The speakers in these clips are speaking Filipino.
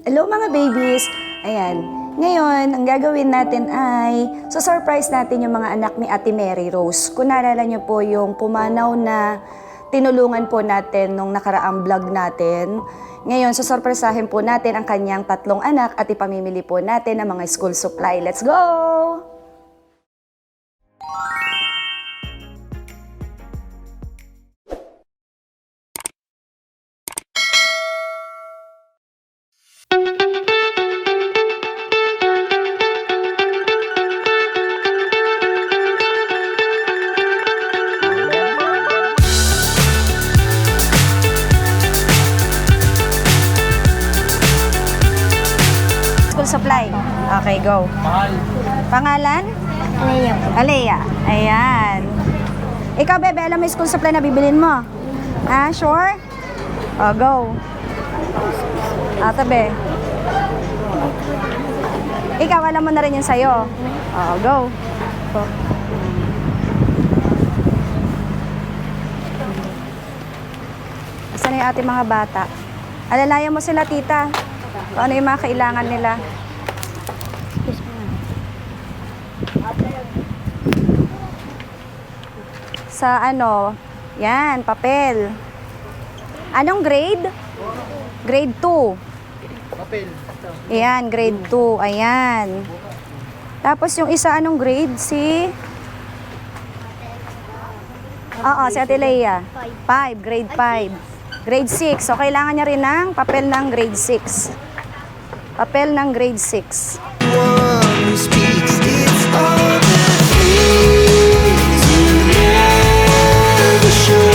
Hello mga babies! Ayan, ngayon, ang gagawin natin ay surprise natin yung mga anak ni Ate Mary Rose. Kung naalala niyo po yung pumanaw na tinulungan po natin nung nakaraang vlog natin. Ngayon, susurpresahin po natin ang kanyang 3 anak at ipamimili po natin ang mga school supply. Let's go! School supply. Okay, go. Pangalan? Alea po. Alea. Ayan. Ikaw, bebe, alam mo yung school supply na bibilin mo? Ah, sure? Oh, go. Tabi. Ikaw, alam mo na rin yun sa'yo. Oh, go. Asan na yung ating mga bata? Alalayan mo sila, tita. Kung ano yung mga kailangan nila. Sa ano, yan, papel. Anong grade? Grade 2. Papel. Ayan, grade 2. Ayan. Tapos yung isa, anong grade? Si? Oo, si Ate Leia. 5, grade 5. Grade 6. So, kailangan niya rin ng papel ng grade 6. Papel ng grade 6. One who speaks, it's all the things you never show.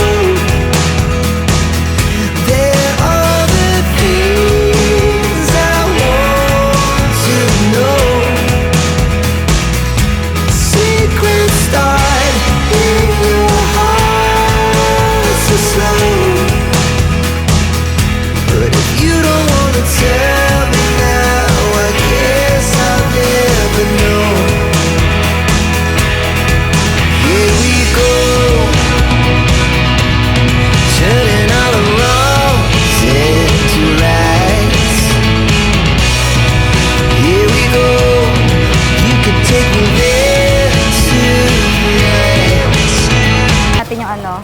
There are the things I want to know. Secrets start in your heart so slow. But if you don't wanna tell me now, I guess I'll never know. Here we go, turning all the wrongs into rights. Here we go, you could take me there tonight. Natin yung ano.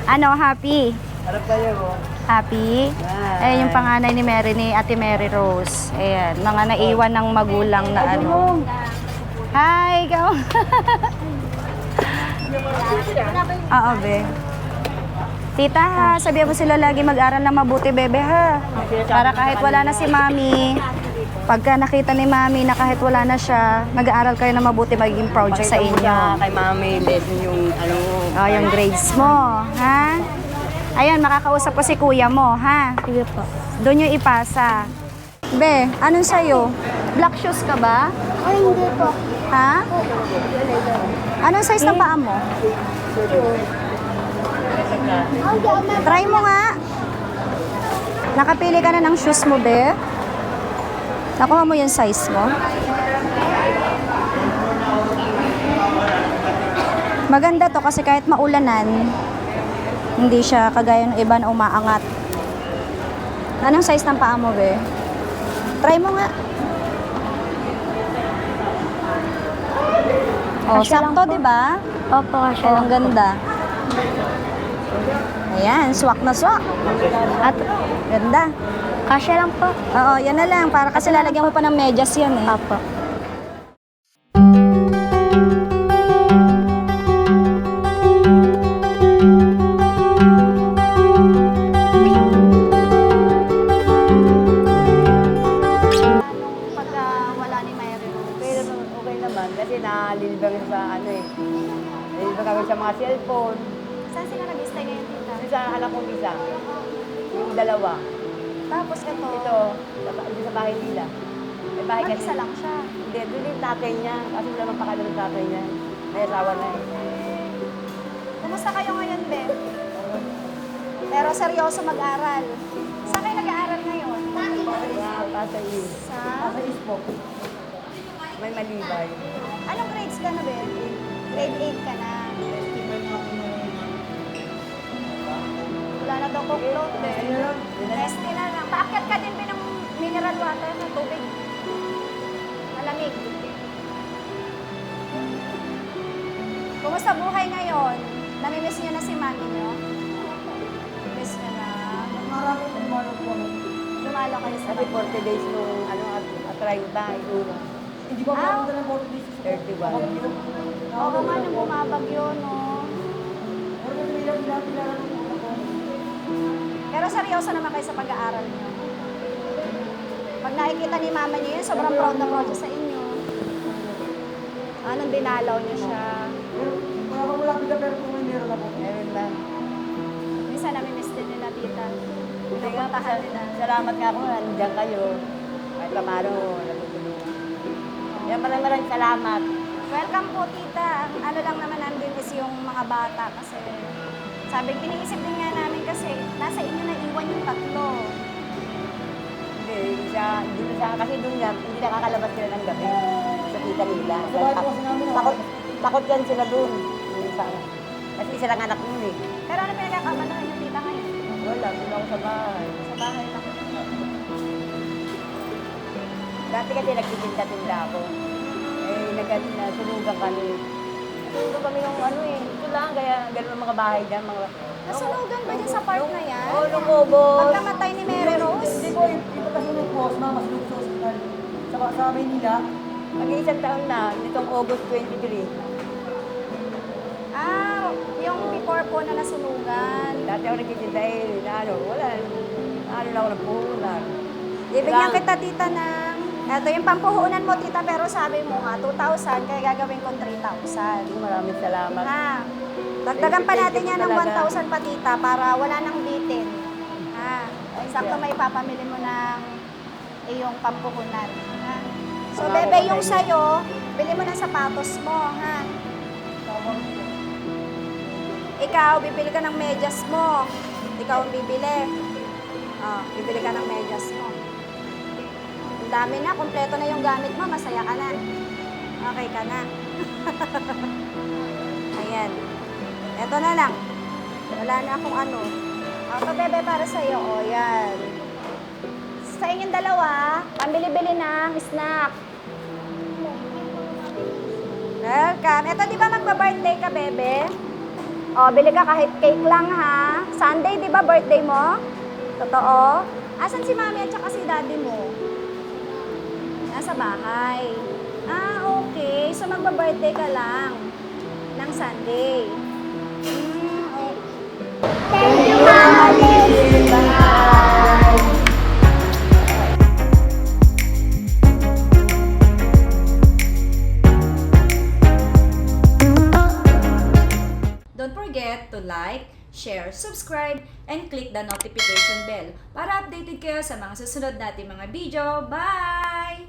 Ano, happy? Harap tayo mo. Happy? Ayan yung panganay ni Mary, ni Ate Mary Rose. Ayan, mga naiwan ng magulang na ano. Hi, ikaw. Oo, be. Tita ha, sabihan mo sila lagi mag-aral na mabuti, bebe ha. Para kahit wala na si mami, pagka nakita ni mami na kahit wala na siya, mag-aaral kayo na mabuti, magiging proud siya sa inyo. Kay mami, lesson yung ano. Oh, yung grades mo, ha? Ayan, makakausap ko si kuya mo, ha? Sige po. Doon yung ipasa. Be, anong sa'yo? Black shoes ka ba? Ay, hindi po. Ha? Anong size ng paa mo? Try mo nga. Nakapili ka na ng shoes mo, be? Nakuha mo yung size mo? Maganda to kasi kahit maulanan, hindi siya kagaya ng iba na umaangat. Anong size ng paa mo, be? Try mo nga. Oh, Kasya lang sakto, po. di ba? Opo, kasya Oh, lang ang ganda. Ayan, swak na swak. At Ganda. kasya lang po. Oo, yan na lang. Para kasi lalagyan mo pa ng medyas yan eh. Opo. Pagka wala ni Mary Okay naman, okay naman. Kasi nalilibang sa ano eh. Nalilibang kami sa mga cellphone. Saan sila nag-stay ngayon, tita? Yung sa anak kong isa. Yung dalawa. Tapos ito, Ito, sa bahay nila. May bahay kasi. mag-isa lang siya. Hindi, doon yung tatay niya. Kasi wala mang pakala ng tatay niya. May asawa na eh. Kumusta kayo ngayon, Be? Pero seryoso mag-aral. Saan kayo nag-aaral ngayon? Sa is. Sa? Sa is po. May malibay. Anong grades ka na, Be? Grade 8 ka na. Wala na daw kuklot, Be. Testy na lang. Paakyat ka din, Be, ng mineral water na tubig. Malamig. Kumusta buhay ngayon? Namimiss niyo na si mami niyo? Miss niyo na. Marami po dumalo po. Dumalo kayo sa Kasi 40 days nung at-try ba, ito. Hindi pa Ah. po ng 40 days. 31. Oo nga, nung bumabagyo, no? Pero pila po ako. Pero seryoso naman kayo sa pag-aaral niyo. Pag nakikita ni mama niyo yun, sobrang proud na proud siya sa inyo. Anong dinalaw niyo siya? Pero wala pila pero kung may meron ako. Meron ba? Minsan namimiss din nila, tita. Kaya Pinagpuntahan nila. salamat nga po, nandiyan kayo. Kahit pa paano, natutulungan. Kaya maraming salamat. Welcome po, tita. Ang ano lang naman nandun is yung mga bata kasi sabi, iniisip din nga namin kasi nasa inyo na iwan yung tatlo. Hindi siya, kasi doon nga, hindi nakakalabas sila ng gabi. Sa kita nila. Sa bahay po kasi namin, Takot yan sila doon. Kasi isa lang anak mo eh. Pero ano pinagkakabalahan yung tita ngayon? Wala, doon ako sa bahay. Sa bahay lang. Dati kasi nagtitinda-tinda ako. Nasunugan kami. Nasunugan kami ng ano eh. Ito lang, kaya gano'n ang mga bahay dyan. Nasunugan ba dyan sa park na yan? Oo, nung ubos. Pagkamatay ni Mary Rose? Hindi po, ito kasi nung po, mama, sunod sa hospital. Sa Maynila. Mag-iisang taon na, nitong August 23. Ah, yung before po na nasunugan. Dati ako nagtitinda eh, na ano, wala. Ano lang ako nagpuhunan. Ibigyan kita, tita, ng... Ito yung pampuhunan mo, tita, pero sabi mo nga, 2,000, kaya gagawin kong 3,000. Maraming salamat. Ha? Dagdagan pa natin Thank you yan ng talaga. 1,000 pa, tita, para wala nang bitin. Ha? Sakto may papamili mo ng iyong pampuhunan. Ha? So, Salamat bebe, po yung sa inyo. sa'yo, bili mo ng sapatos mo, ha? Ikaw, bibili ka ng medyas mo. Ikaw ang bibili. Bibili ka ng medyas mo. Ang dami na, kompleto na yung gamit mo, masaya ka na. Okay ka na. Ayan. Eto na lang. Wala na akong ano. Ito, bebe, para sa'yo. O, yan. Sa inyong dalawa, pambili-bili ng snack. Welcome. Ito, di ba magba-birthday ka, bebe? O, bili ka kahit cake lang, ha? Sunday, di ba, birthday mo? Totoo? Asan si mami at saka si daddy mo? Nasa bahay. Ah, okay. So, magba-birthday ka lang ng Sunday. Okay. Thank you, Mama Liz. Bye! Don't forget to like, share, subscribe, and click the notification bell para updated kayo sa mga susunod nating mga video. Bye!